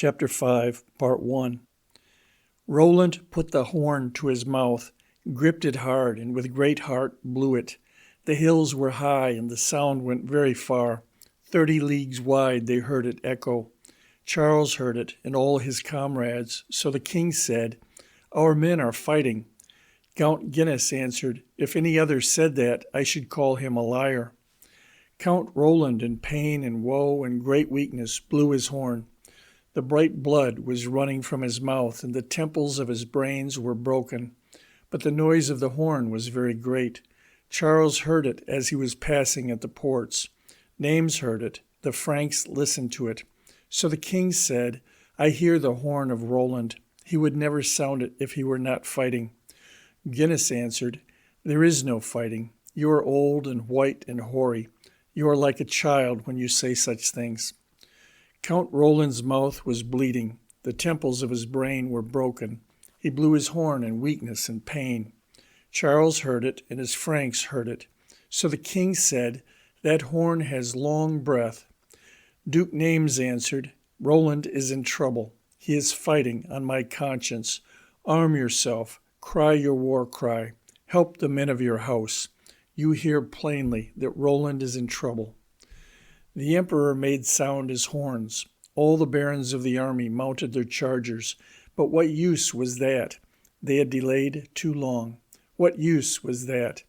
Chapter 5, Part 1. Roland put the horn to his mouth, gripped it hard, and with great heart blew it. The hills were high, and the sound went very far. 30 leagues wide they heard it echo. Charles heard it, and all his comrades. So the king said, "Our men are fighting." Count Guinness answered, "If any other said that, I should call him a liar." Count Roland, in pain and woe and great weakness, blew his horn. The bright blood was running from his mouth, and the temples of his brains were broken. But the noise of the horn was very great. Charles heard it as he was passing at the ports. Naames heard it. The Franks listened to it. So the king said, "I hear the horn of Roland. He would never sound it if he were not fighting." Guinness answered, "There is no fighting. You are old and white and hoary. You are like a child when you say such things." Count Roland's mouth was bleeding. The temples of his brain were broken. He blew his horn in weakness and pain. Charles heard it, and his Franks heard it. So the king said, "That horn has long breath." Duke Naames answered, "Roland is in trouble. He is fighting on my conscience. Arm yourself. Cry your war cry. Help the men of your house. You hear plainly that Roland is in trouble." The emperor made sound his horns. All the barons of the army mounted their chargers. But what use was that? They had delayed too long. What use was that?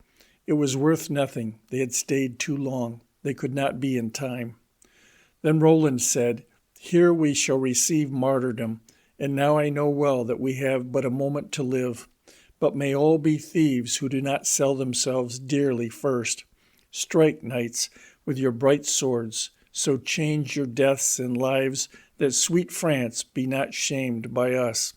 It was worth nothing. They had stayed too long. They could not be in time. Then Roland said, "Here we shall receive martyrdom, and now I know well that we have but a moment to live. But may all be thieves who do not sell themselves dearly first. Strike, knights, with your bright swords, so change your deaths and lives that sweet France be not shamed by us.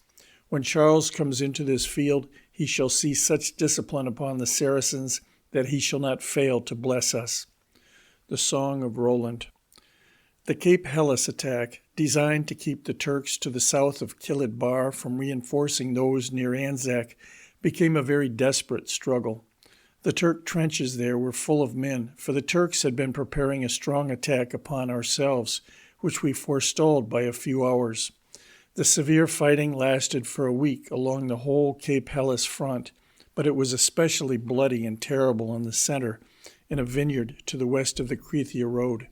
When Charles comes into this field, he shall see such discipline upon the Saracens that he shall not fail to bless us." The Song of Roland. The Cape Helles attack, designed to keep the Turks to the south of Kilid Bar from reinforcing those near Anzac, became a very desperate struggle. The Turk trenches there were full of men, for the Turks had been preparing a strong attack upon ourselves, which we forestalled by a few hours. The severe fighting lasted for a week along the whole Cape Helles front, but it was especially bloody and terrible in the center, in a vineyard to the west of the Krithia road.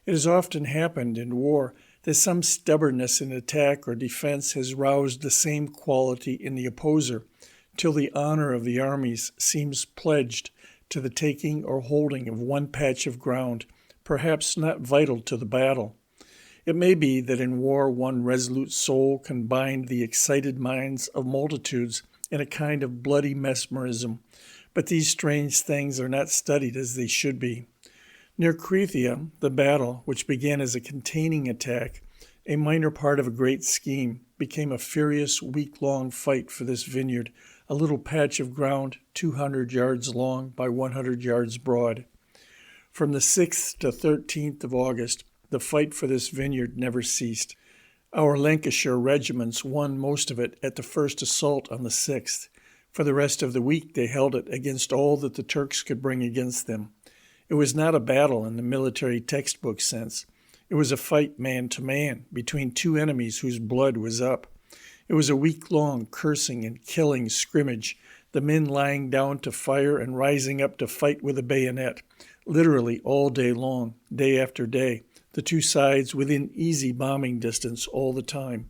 It has often happened in war that some stubbornness in attack or defense has roused the same quality in the opposer, till the honor of the armies seems pledged to the taking or holding of one patch of ground, perhaps not vital to the battle. It may be that in war one resolute soul can bind the excited minds of multitudes in a kind of bloody mesmerism, but these strange things are not studied as they should be. Near Krithia, the battle, which began as a containing attack, a minor part of a great scheme, became a furious, week-long fight for this vineyard, a little patch of ground 200 yards long by 100 yards broad. From the 6th to 13th of August, the fight for this vineyard never ceased. Our Lancashire regiments won most of it at the first assault on the 6th. For the rest of the week they held it against all that the Turks could bring against them. It was not a battle in the military textbook sense. It was a fight man to man between two enemies whose blood was up. It was a week-long cursing and killing scrimmage, the men lying down to fire and rising up to fight with a bayonet, literally all day long, day after day, the two sides within easy bombing distance all the time.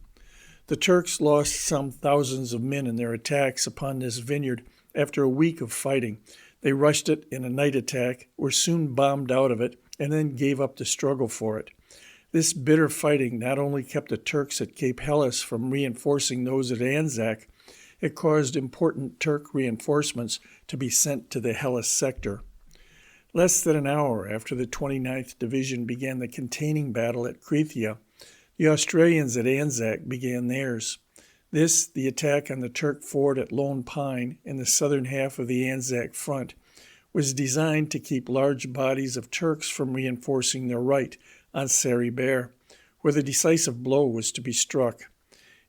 The Turks lost some thousands of men in their attacks upon this vineyard after a week of fighting. They rushed it in a night attack, were soon bombed out of it, and then gave up the struggle for it. This bitter fighting not only kept the Turks at Cape Helles from reinforcing those at Anzac, it caused important Turk reinforcements to be sent to the Helles sector. Less than an hour after the 29th Division began the containing battle at Krithia, the Australians at Anzac began theirs. This, the attack on the Turk fort at Lone Pine in the southern half of the Anzac front, was designed to keep large bodies of Turks from reinforcing their right on Sari Bair, where the decisive blow was to be struck.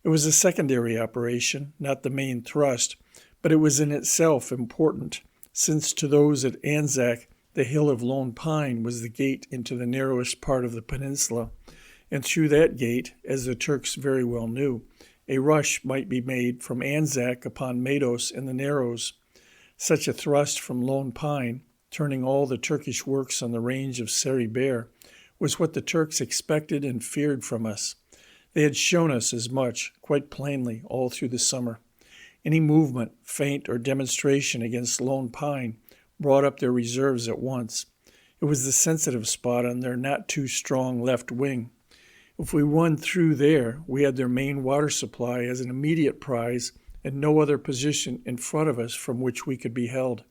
It was a secondary operation, not the main thrust, but it was in itself important, since to those at Anzac the hill of Lone Pine was the gate into the narrowest part of the peninsula, and through that gate, as the Turks very well knew, a rush might be made from Anzac upon Mados and the Narrows. Such a thrust from Lone Pine, turning all the Turkish works on the range of Seri bare, was what the Turks expected and feared from us. They had shown us as much, quite plainly, all through the summer. Any movement, feint, or demonstration against Lone Pine brought up their reserves at once. It was the sensitive spot on their not-too-strong left wing. If we won through there, we had their main water supply as an immediate prize and no other position in front of us from which we could be held.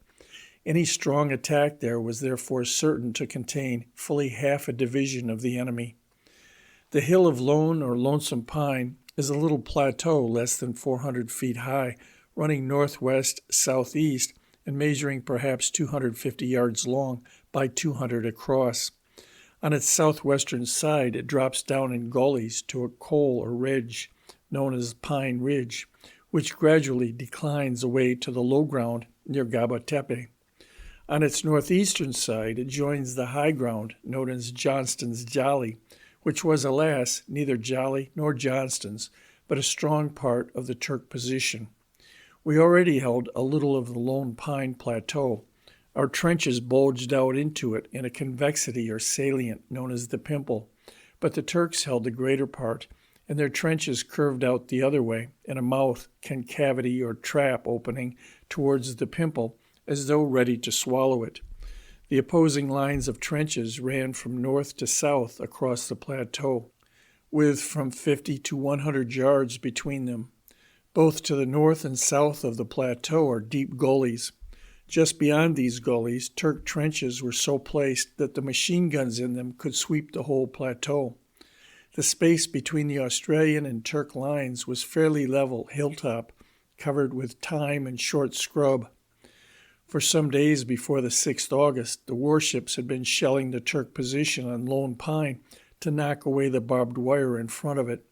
Any strong attack there was therefore certain to contain fully half a division of the enemy. The hill of Lone or Lonesome Pine is a little plateau less than 400 feet high, running northwest-southeast and measuring perhaps 250 yards long by 200 across. On its southwestern side, it drops down in gullies to a col or ridge, known as Pine Ridge, which gradually declines away to the low ground near Gaba Tepe. On its northeastern side, it joins the high ground known as Johnston's Jolly, which was, alas, neither Jolly nor Johnston's, but a strong part of the Turk position. We already held a little of the Lone Pine Plateau. Our trenches bulged out into it in a convexity or salient known as the Pimple, but the Turks held the greater part, and their trenches curved out the other way in a mouth, concavity, or trap opening towards the Pimple as though ready to swallow it. The opposing lines of trenches ran from north to south across the plateau, with from 50 to 100 yards between them. Both to the north and south of the plateau are deep gullies. Just beyond these gullies, Turk trenches were so placed that the machine guns in them could sweep the whole plateau. The space between the Australian and Turk lines was fairly level hilltop, covered with thyme and short scrub. For some days before the 6th August, the warships had been shelling the Turk position on Lone Pine to knock away the barbed wire in front of it.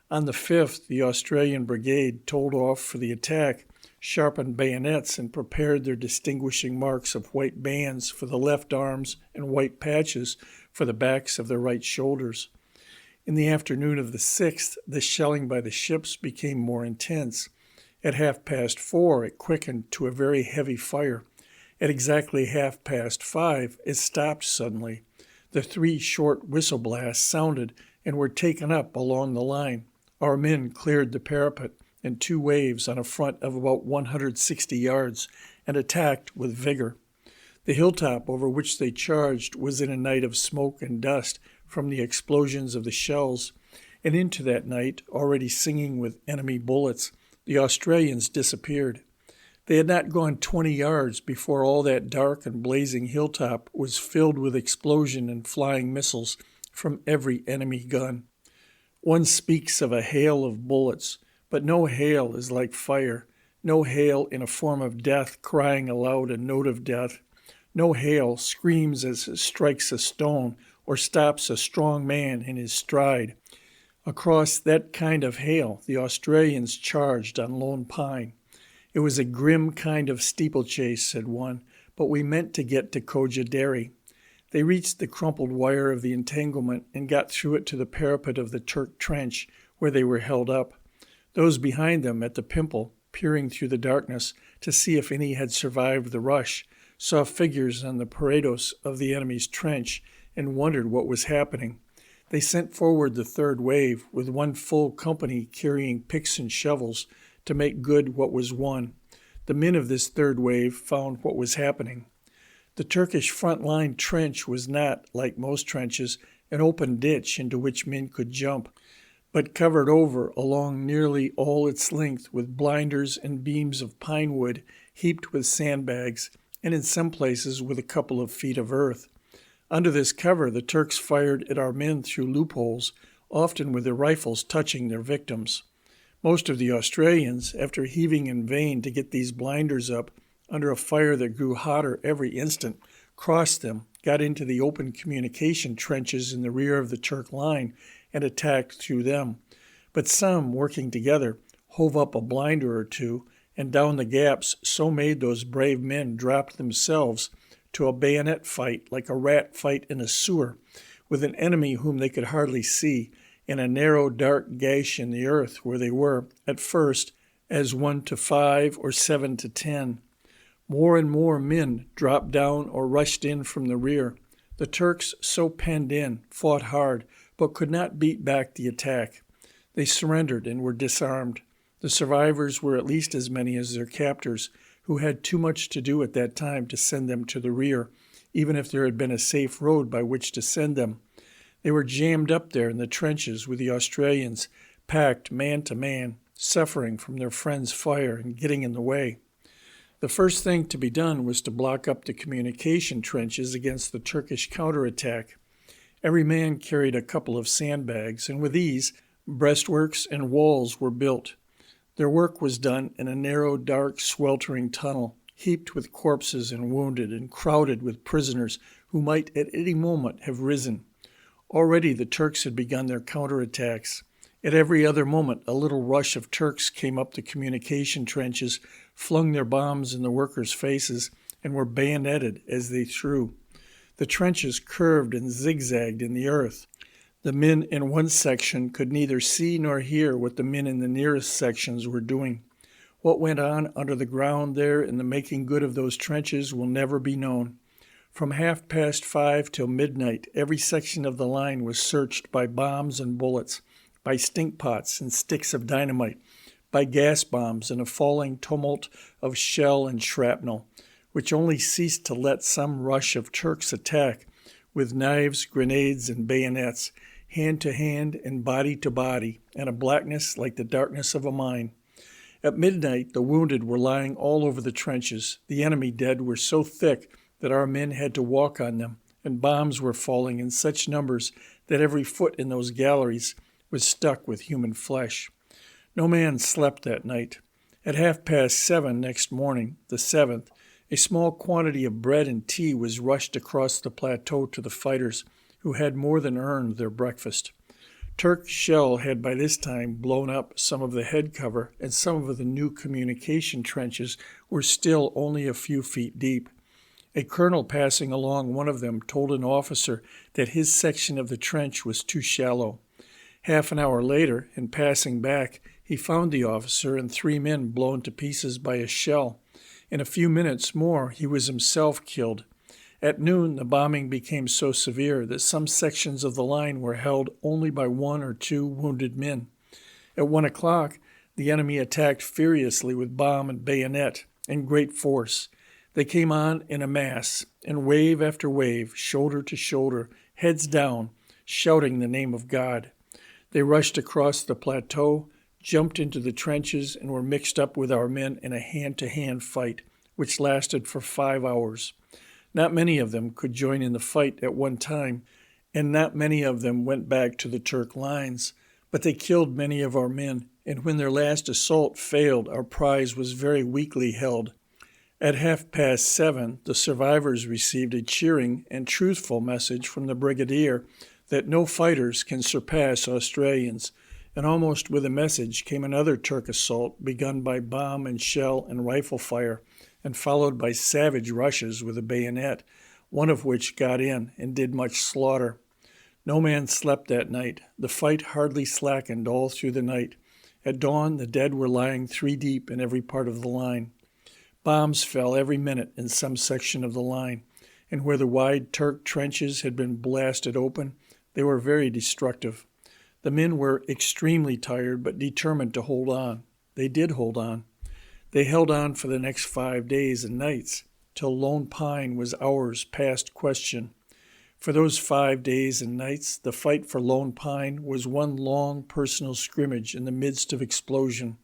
On the 5th, the Australian brigade told off for the attack, sharpened bayonets, and prepared their distinguishing marks of white bands for the left arms and white patches for the backs of their right shoulders. In the afternoon of the 6th, the shelling by the ships became more intense. At 4:30, it quickened to a very heavy fire. At exactly 5:30, it stopped suddenly. The 3 short whistle blasts sounded and were taken up along the line. Our men cleared the parapet in 2 waves on a front of about 160 yards and attacked with vigor. The hilltop over which they charged was in a night of smoke and dust from the explosions of the shells, and into that night, already singing with enemy bullets, the Australians disappeared. They had not gone 20 yards before all that dark and blazing hilltop was filled with explosion and flying missiles from every enemy gun. One speaks of a hail of bullets, but no hail is like fire, no hail in a form of death crying aloud a note of death. No hail screams as it strikes a stone or stops a strong man in his stride. Across that kind of hail, the Australians charged on Lone Pine. It was a grim kind of steeplechase, said one, but we meant to get to Kojaderi. They reached the crumpled wire of the entanglement and got through it to the parapet of the Turk trench, where they were held up. Those behind them at the Pimple, peering through the darkness to see if any had survived the rush, saw figures on the parados of the enemy's trench and wondered what was happening. They sent forward the 3rd wave with 1 full company carrying picks and shovels to make good what was won. The men of this 3rd wave found what was happening. The Turkish front line trench was not, like most trenches, an open ditch into which men could jump, but covered over along nearly all its length with blinders and beams of pine wood heaped with sandbags, and in some places with a couple of feet of earth. Under this cover, the Turks fired at our men through loopholes, often with their rifles touching their victims. Most of the Australians, after heaving in vain to get these blinders up, under a fire that grew hotter every instant, crossed them, got into the open communication trenches in the rear of the Turk line, and attacked through them. But some, working together, hove up a blinder or 2, and down the gaps so made those brave men drop themselves to a bayonet fight like a rat fight in a sewer, with an enemy whom they could hardly see, and a narrow dark gash in the earth where they were, at first, as 1 to 5 or 7 to 10. More and more men dropped down or rushed in from the rear. The Turks, so penned in, fought hard, but could not beat back the attack. They surrendered and were disarmed. The survivors were at least as many as their captors, who had too much to do at that time to send them to the rear, even if there had been a safe road by which to send them. They were jammed up there in the trenches with the Australians, packed man to man, suffering from their friends' fire and getting in the way. The first thing to be done was to block up the communication trenches against the Turkish counterattack. Every man carried a couple of sandbags, and with these, breastworks and walls were built. Their work was done in a narrow, dark, sweltering tunnel, heaped with corpses and wounded, and crowded with prisoners who might at any moment have risen. Already the Turks had begun their counterattacks. At every other moment, a little rush of Turks came up the communication trenches, flung their bombs in the workers' faces, and were bayoneted as they threw. The trenches curved and zigzagged in the earth. The men in one section could neither see nor hear what the men in the nearest sections were doing. What went on under the ground there in the making good of those trenches will never be known. From 5:30 till midnight, every section of the line was searched by bombs and bullets, by stink pots and sticks of dynamite, by gas bombs and a falling tumult of shell and shrapnel, which only ceased to let some rush of Turks attack, with knives, grenades, and bayonets, hand to hand and body to body, and a blackness like the darkness of a mine. At midnight, the wounded were lying all over the trenches. The enemy dead were so thick that our men had to walk on them, and bombs were falling in such numbers that every foot in those galleries was stuck with human flesh. No man slept that night. At 7:30 next morning, the 7th, a small quantity of bread and tea was rushed across the plateau to the fighters, who had more than earned their breakfast. Turk shell had by this time blown up some of the head cover, and some of the new communication trenches were still only a few feet deep. A colonel passing along one of them told an officer that his section of the trench was too shallow. Half an hour later, in passing back, he found the officer and 3 men blown to pieces by a shell. In a few minutes more, he was himself killed. At noon, the bombing became so severe that some sections of the line were held only by 1 or 2 wounded men. At 1 o'clock, the enemy attacked furiously with bomb and bayonet in great force. They came on in a mass, in wave after wave, shoulder to shoulder, heads down, shouting the name of God. They rushed across the plateau, jumped into the trenches, and were mixed up with our men in a hand-to-hand fight, which lasted for 5 hours. Not many of them could join in the fight at one time, and not many of them went back to the Turk lines, but they killed many of our men, and when their last assault failed, our prize was very weakly held. At 7:30, the survivors received a cheering and truthful message from the brigadier that no fighters can surpass Australians, and almost with the message came another Turk assault begun by bomb and shell and rifle fire, and followed by savage rushes with a bayonet, one of which got in and did much slaughter. No man slept that night. The fight hardly slackened all through the night. At dawn, the dead were lying 3 deep in every part of the line. Bombs fell every minute in some section of the line, and where the wide Turk trenches had been blasted open, they were very destructive. The men were extremely tired but determined to hold on. They did hold on. They held on for the next 5 days and nights, till Lone Pine was ours past question. For those 5 days and nights, the fight for Lone Pine was one long personal scrimmage in the midst of explosion.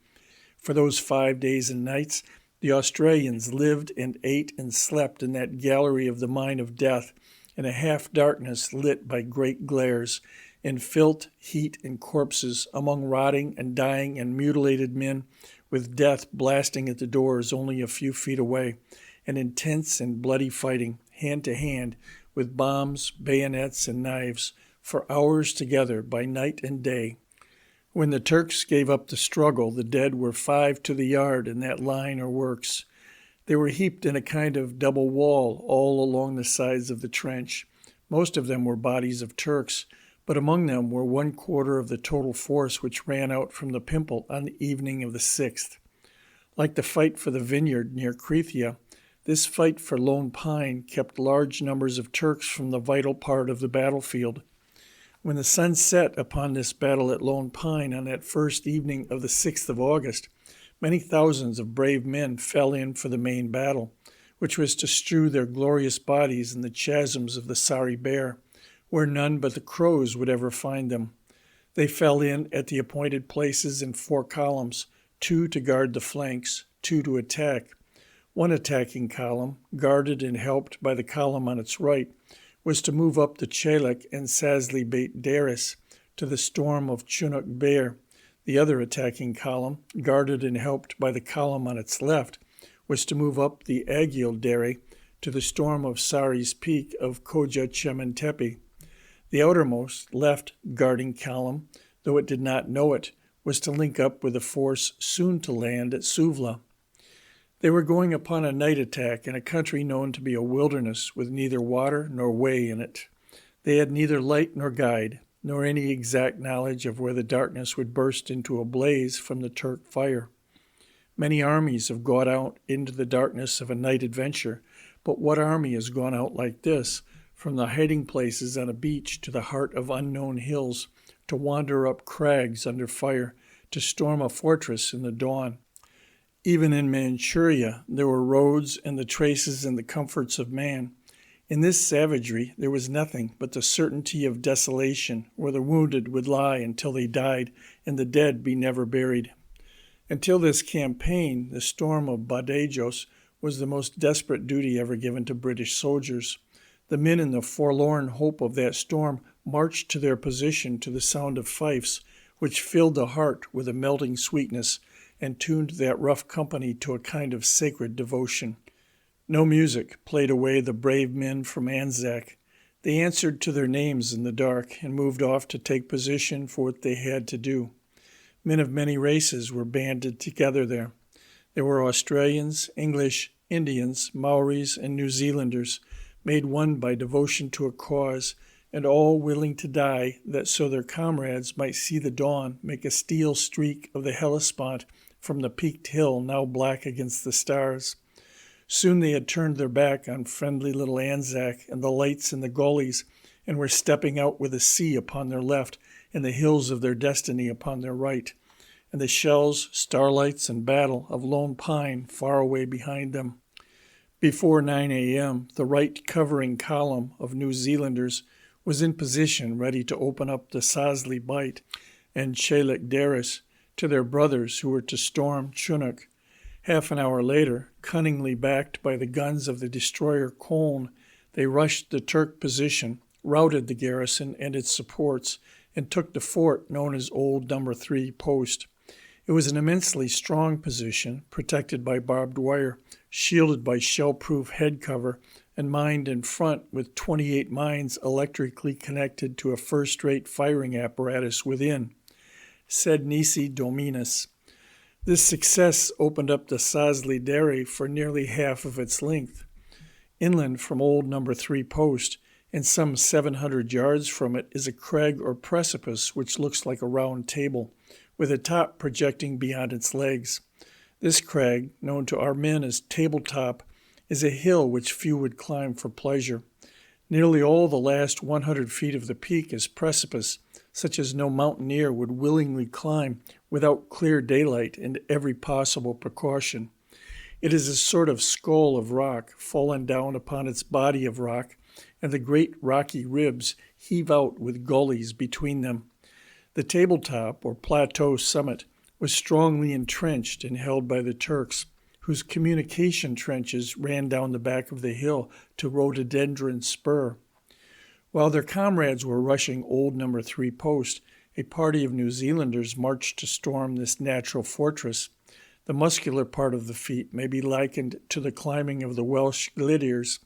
For those 5 days and nights, the Australians lived and ate and slept in that gallery of the mine of death, in a half-darkness lit by great glares, in filth, heat, and corpses, among rotting and dying and mutilated men, with death blasting at the doors only a few feet away, and intense and bloody fighting, hand to hand, with bombs, bayonets, and knives, for hours together by night and day. When the Turks gave up the struggle, the dead were 5 to the yard in that line or works. They were heaped in a kind of double wall all along the sides of the trench, Most of them were bodies of Turks, but among them were 1/4 of the total force which ran out from the Pimple on the evening of the 6th. Like the fight for the vineyard near Krithia, this fight for Lone Pine kept large numbers of Turks from the vital part of the battlefield. When the sun set upon this battle at Lone Pine on that first evening of the 6th of August, many thousands of brave men fell in for the main battle, which was to strew their glorious bodies in the chasms of the Sari Bear, where none but the crows would ever find them. They fell in at the appointed places in 4 columns, 2 to guard the flanks, 2 to attack. One attacking column, guarded and helped by the column on its right, was to move up the Chelek and Sazli Beit Deris to the storm of Chunuk Bair. The other attacking column, guarded and helped by the column on its left, was to move up the Agil Dere to the storm of Sari's peak of Koja Chementepe. The outermost, left guarding column, though it did not know it, was to link up with the force soon to land at Suvla. They were going upon a night attack in a country known to be a wilderness with neither water nor way in it. They had neither light nor guide, nor any exact knowledge of where the darkness would burst into a blaze from the Turk fire. Many armies have gone out into the darkness of a night adventure, but what army has gone out like this, from the hiding places on a beach to the heart of unknown hills, to wander up crags under fire, to storm a fortress in the dawn? Even in Manchuria, there were roads and the traces and the comforts of man. In this savagery, there was nothing but the certainty of desolation, where the wounded would lie until they died, and the dead be never buried. Until this campaign, the storm of Badajoz was the most desperate duty ever given to British soldiers. The men in the forlorn hope of that storm marched to their position to the sound of fifes, which filled the heart with a melting sweetness and tuned that rough company to a kind of sacred devotion. No music played away the brave men from Anzac. They answered to their names in the dark and moved off to take position for what they had to do. Men of many races were banded together there. There were Australians, English, Indians, Maoris, and New Zealanders, made one by devotion to a cause, and all willing to die that so their comrades might see the dawn make a steel streak of the Hellespont from the peaked hill now black against the stars. Soon they had turned their back on friendly little Anzac and the lights in the gullies, and were stepping out with the sea upon their left and the hills of their destiny upon their right, and the shells, starlights, and battle of Lone Pine far away behind them. Before 9 a.m., the right covering column of New Zealanders was in position ready to open up the Sazli Beit and Chelek Deris to their brothers who were to storm Chunuk. Half an hour later, cunningly backed by the guns of the destroyer Koln, they rushed the Turk position, routed the garrison and its supports, and took the fort known as Old No. 3 Post. It was an immensely strong position, protected by barbed wire, shielded by shell-proof head cover, and mined in front with 28 mines electrically connected to a first-rate firing apparatus within. Sed nisi dominus. This success opened up the Sazli Dere for nearly half of its length. Inland from Old No. 3 Post, and some 700 yards from it, is a crag or precipice which looks like a round table, with a top projecting beyond its legs. This crag, known to our men as Tabletop, is a hill which few would climb for pleasure. Nearly all the last 100 feet of the peak is precipice, such as no mountaineer would willingly climb without clear daylight and every possible precaution. It is a sort of skull of rock fallen down upon its body of rock, and the great rocky ribs heave out with gullies between them. The tabletop, or plateau summit, was strongly entrenched and held by the Turks, whose communication trenches ran down the back of the hill to Rhododendron Spur. While their comrades were rushing Old No. 3 Post, a party of New Zealanders marched to storm this natural fortress. The muscular part of the feat may be likened to the climbing of the Welsh Glydirs,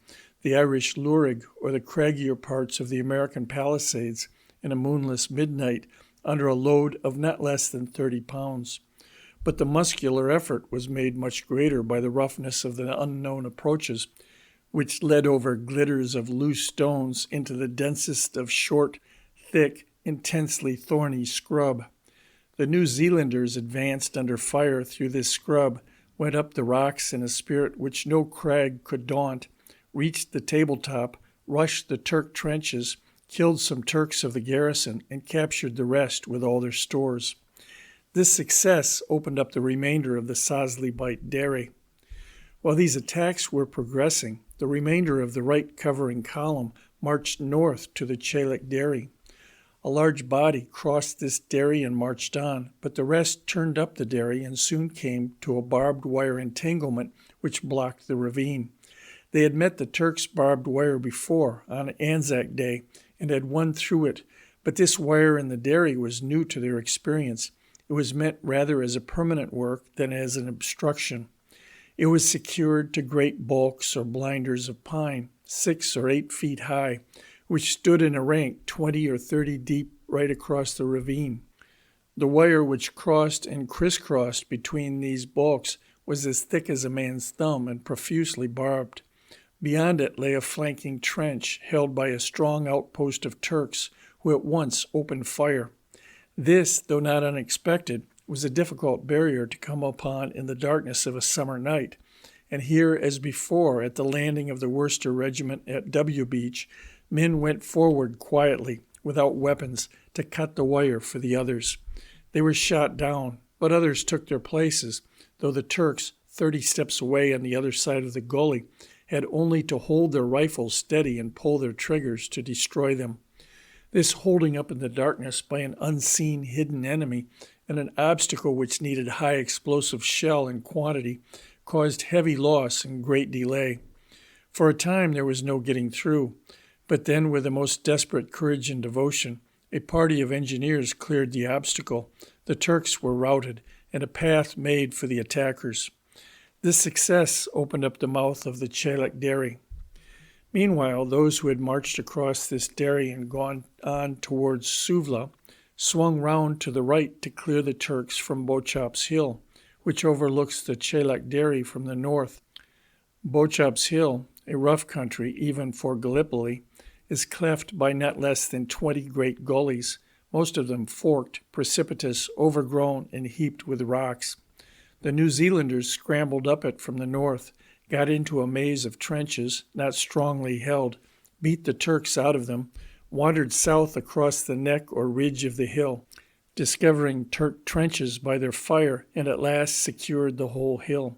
the Irish Lurig, or the craggier parts of the American Palisades in a moonless midnight under a load of not less than 30 pounds. But the muscular effort was made much greater by the roughness of the unknown approaches, which led over glitters of loose stones into the densest of short, thick, intensely thorny scrub. The New Zealanders advanced under fire through this scrub, went up the rocks in a spirit which no crag could daunt, reached the tabletop, rushed the Turk trenches, killed some Turks of the garrison, and captured the rest with all their stores. This success opened up the remainder of the Sazli Bight Dairy. While these attacks were progressing, the remainder of the right covering column marched north to the Chelak Dairy. A large body crossed this dairy and marched on, but the rest turned up the dairy and soon came to a barbed wire entanglement which blocked the ravine. They had met the Turks' barbed wire before, on Anzac Day, and had won through it, but this wire in the dairy was new to their experience. It was meant rather as a permanent work than as an obstruction. It was secured to great bulks or blinders of pine, 6 or 8 feet high, which stood in a rank 20 or 30 deep right across the ravine. The wire which crossed and crisscrossed between these bulks was as thick as a man's thumb and profusely barbed. Beyond it lay a flanking trench held by a strong outpost of Turks, who at once opened fire. This, though not unexpected, was a difficult barrier to come upon in the darkness of a summer night, and here, as before at the landing of the Worcester Regiment at W Beach, men went forward quietly, without weapons, to cut the wire for the others. They were shot down, but others took their places, though the Turks, 30 steps away on the other side of the gully, had only to hold their rifles steady and pull their triggers to destroy them. This holding up in the darkness by an unseen hidden enemy and an obstacle which needed high explosive shell in quantity caused heavy loss and great delay. For a time there was no getting through, but then with the most desperate courage and devotion, a party of engineers cleared the obstacle. The Turks were routed, and a path made for the attackers. This success opened up the mouth of the Chelak Dairy. Meanwhile, those who had marched across this dairy and gone on towards Suvla swung round to the right to clear the Turks from Bochop's Hill, which overlooks the Chelak Dairy from the north. Bochop's Hill, a rough country even for Gallipoli, is cleft by not less than 20 great gullies, most of them forked, precipitous, overgrown, and heaped with rocks. The New Zealanders scrambled up it from the north, got into a maze of trenches, not strongly held, beat the Turks out of them, wandered south across the neck or ridge of the hill, discovering Turk trenches by their fire, and at last secured the whole hill.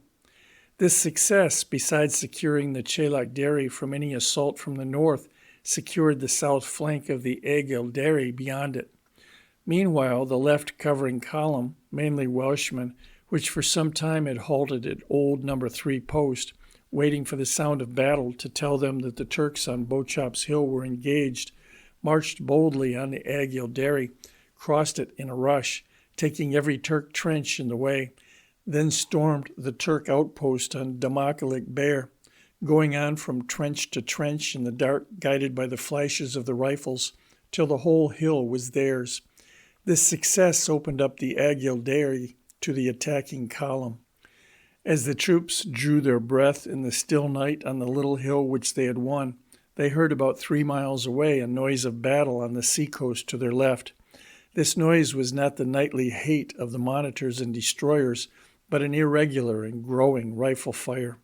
This success, besides securing the Chelak Dairy from any assault from the north, secured the south flank of the Aigil Dairy beyond it. Meanwhile, the left covering column, mainly Welshmen, which for some time had halted at old No. 3 post, waiting for the sound of battle to tell them that the Turks on Bochop's Hill were engaged, marched boldly on the Aigil Dairy, crossed it in a rush, taking every Turk trench in the way, then stormed the Turk outpost on Damakalik Bear, going on from trench to trench in the dark, guided by the flashes of the rifles, till the whole hill was theirs. This success opened up the Aigil Dairy to the attacking column. As the troops drew their breath in the still night on the little hill which they had won, they heard about 3 miles away a noise of battle on the seacoast to their left. This noise was not the nightly hate of the monitors and destroyers, but an irregular and growing rifle fire.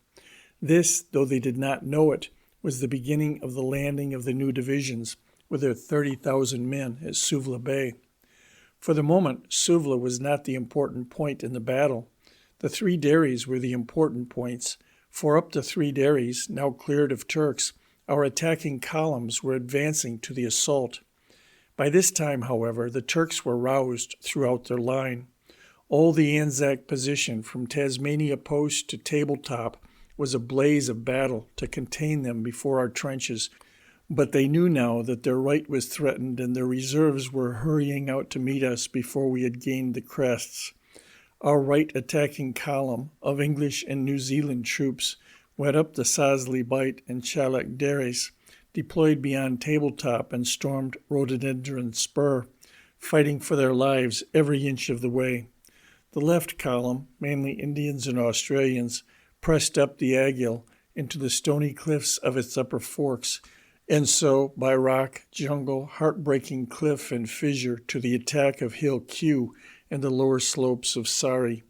This, though they did not know it, was the beginning of the landing of the new divisions, with their 30,000 men at Suvla Bay. For the moment, Suvla was not the important point in the battle. The 3 dairies were the important points, for up the 3 dairies, now cleared of Turks, our attacking columns were advancing to the assault. By this time, however, the Turks were roused throughout their line. All the Anzac position, from Tasmania Post to Tabletop, was a blaze of battle to contain them before our trenches, but they knew now that their right was threatened and their reserves were hurrying out to meet us before we had gained the crests. Our right attacking column of English and New Zealand troops went up the Sazli Bight and Chelak Dairies, deployed beyond Tabletop and stormed Rhododendron Spur, fighting for their lives every inch of the way. The left column, mainly Indians and Australians, pressed up the Aigil, into the stony cliffs of its upper forks, and so by rock, jungle, heartbreaking cliff and fissure to the attack of Hill Q and the lower slopes of Sari.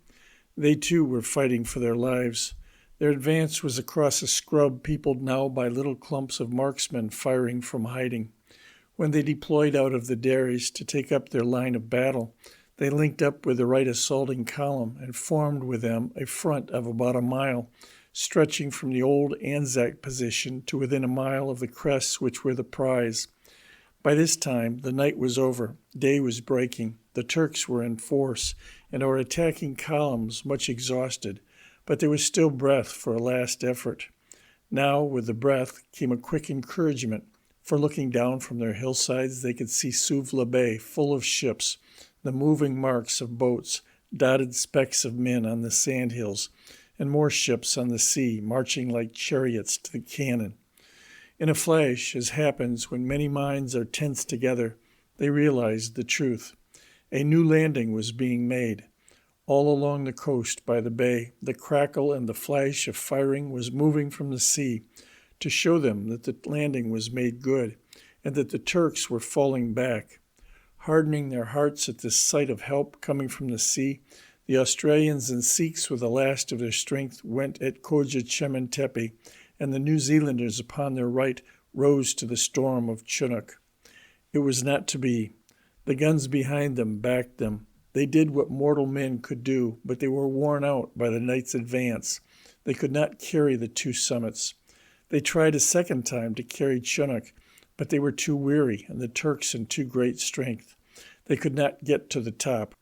They too were fighting for their lives. Their advance was across a scrub peopled now by little clumps of marksmen firing from hiding. When they deployed out of the dairies to take up their line of battle, they linked up with the right assaulting column and formed with them a front of about a mile, stretching from the old Anzac position to within a mile of the crests which were the prize. By this time, the night was over, day was breaking, the Turks were in force, and our attacking columns much exhausted, but there was still breath for a last effort. Now, with the breath, came a quick encouragement, for looking down from their hillsides, they could see Suvla Bay full of ships, the moving marks of boats, dotted specks of men on the sandhills, and more ships on the sea, marching like chariots to the cannon. In a flash, as happens when many minds are tensed together, they realized the truth. A new landing was being made. All along the coast by the bay, the crackle and the flash of firing was moving from the sea to show them that the landing was made good and that the Turks were falling back. Hardening their hearts at this sight of help coming from the sea, the Australians and Sikhs with the last of their strength went at Koja Chementepe, and the New Zealanders upon their right rose to the storm of Chinook. It was not to be. The guns behind them backed them. They did what mortal men could do, but they were worn out by the night's advance. They could not carry the two summits. They tried a second time to carry Chinook, but they were too weary, and the Turks in too great strength. They could not get to the top.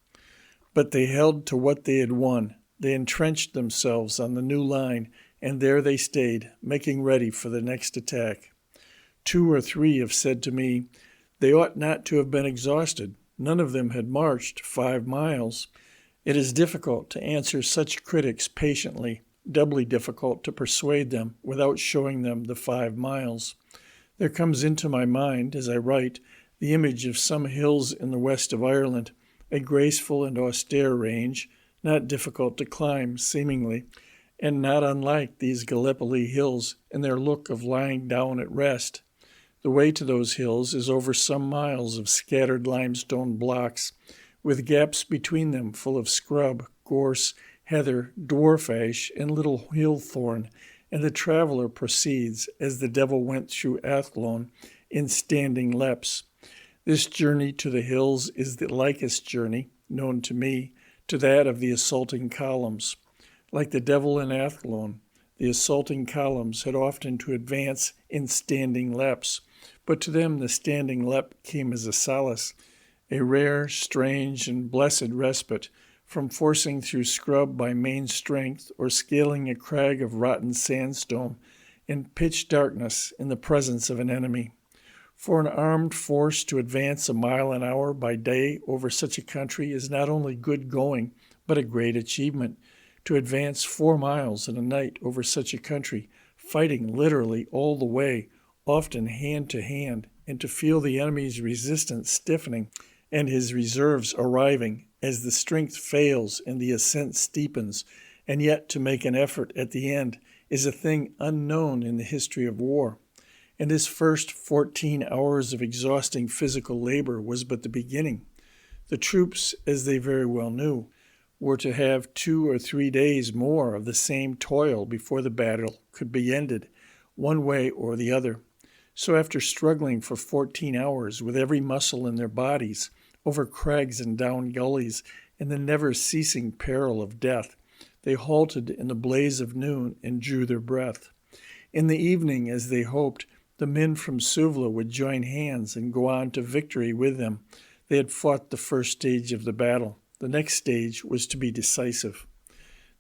But they held to what they had won. They entrenched themselves on the new line, and there they stayed, making ready for the next attack. 2 or 3 have said to me, they ought not to have been exhausted. None of them had marched 5 miles. It is difficult to answer such critics patiently, doubly difficult to persuade them without showing them the 5 miles. There comes into my mind, as I write, the image of some hills in the west of Ireland, a graceful and austere range, not difficult to climb, seemingly, and not unlike these Gallipoli hills in their look of lying down at rest. The way to those hills is over some miles of scattered limestone blocks, with gaps between them full of scrub, gorse, heather, dwarf ash, and little hillthorn, and the traveler proceeds, as the devil went through Athlone, in standing leaps. This journey to the hills is the likest journey, known to me, to that of the assaulting columns. Like the devil in Athlone, the assaulting columns had often to advance in standing leaps, but to them the standing leap came as a solace, a rare, strange, and blessed respite from forcing through scrub by main strength or scaling a crag of rotten sandstone in pitch darkness in the presence of an enemy. For an armed force to advance a mile an hour by day over such a country is not only good going, but a great achievement. To advance 4 miles in a night over such a country, fighting literally all the way, often hand to hand, and to feel the enemy's resistance stiffening and his reserves arriving as the strength fails and the ascent steepens, and yet to make an effort at the end is a thing unknown in the history of war. And this first 14 hours of exhausting physical labor was but the beginning. The troops, as they very well knew, were to have 2 or 3 days more of the same toil before the battle could be ended, one way or the other. So after struggling for 14 hours with every muscle in their bodies, over crags and down gullies, in the never-ceasing peril of death, they halted in the blaze of noon and drew their breath. In the evening, as they hoped, the men from Suvla would join hands and go on to victory with them. They had fought the first stage of the battle. The next stage was to be decisive.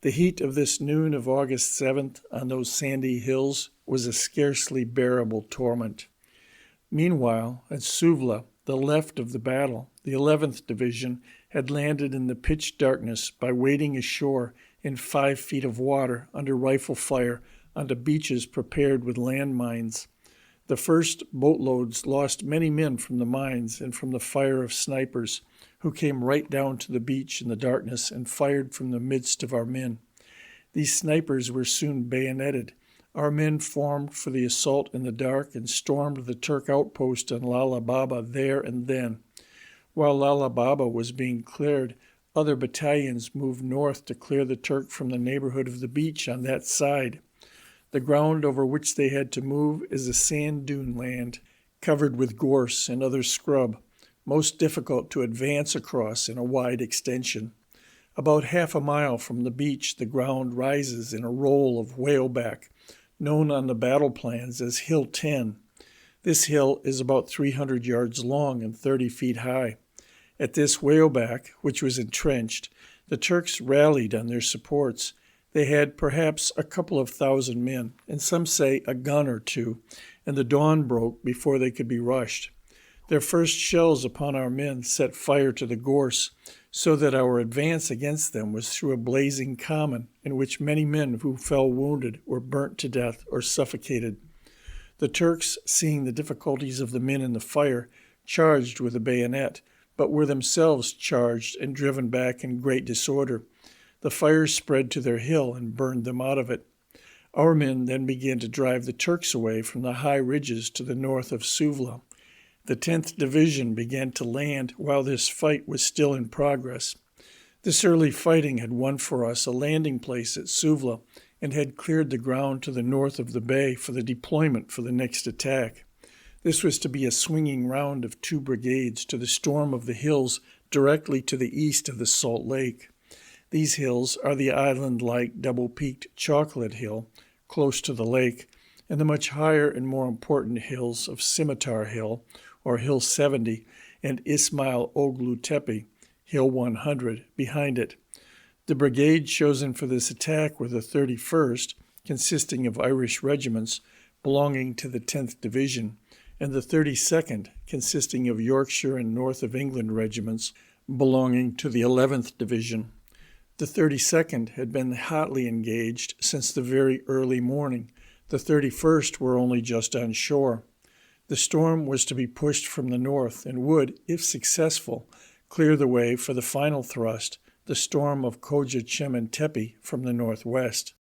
The heat of this noon of August 7th on those sandy hills was a scarcely bearable torment. Meanwhile, at Suvla, the left of the battle, the 11th Division had landed in the pitch darkness by wading ashore in 5 feet of water under rifle fire onto beaches prepared with landmines. The first boatloads lost many men from the mines and from the fire of snipers, who came right down to the beach in the darkness and fired from the midst of our men. These snipers were soon bayoneted. Our men formed for the assault in the dark and stormed the Turk outpost on Lala Baba there and then. While Lala Baba was being cleared, other battalions moved north to clear the Turk from the neighborhood of the beach on that side. The ground over which they had to move is a sand dune land, covered with gorse and other scrub, most difficult to advance across in a wide extension. About half a mile from the beach, the ground rises in a roll of whaleback, known on the battle plans as Hill 10. This hill is about 300 yards long and 30 feet high. At this whaleback, which was entrenched, the Turks rallied on their supports. They had perhaps a couple of thousand men, and some say a gun or two, and the dawn broke before they could be rushed. Their first shells upon our men set fire to the gorse, so that our advance against them was through a blazing common in which many men who fell wounded were burnt to death or suffocated. The Turks, seeing the difficulties of the men in the fire, charged with the bayonet, but were themselves charged and driven back in great disorder. The fire spread to their hill and burned them out of it. Our men then began to drive the Turks away from the high ridges to the north of Suvla. The 10th Division began to land while this fight was still in progress. This early fighting had won for us a landing place at Suvla and had cleared the ground to the north of the bay for the deployment for the next attack. This was to be a swinging round of 2 brigades to the storm of the hills directly to the east of the Salt Lake. These hills are the island-like double-peaked Chocolate Hill, close to the lake, and the much higher and more important hills of Scimitar Hill, or Hill 70, and Ismail Oglu Tepe, Hill 100, behind it. The brigade chosen for this attack were the 31st, consisting of Irish regiments belonging to the 10th Division, and the 32nd, consisting of Yorkshire and North of England regiments belonging to the 11th Division. The 32nd had been hotly engaged since the very early morning. The 31st were only just on shore. The storm was to be pushed from the north and would, if successful, clear the way for the final thrust, the storm of Koja Chementepe from the northwest.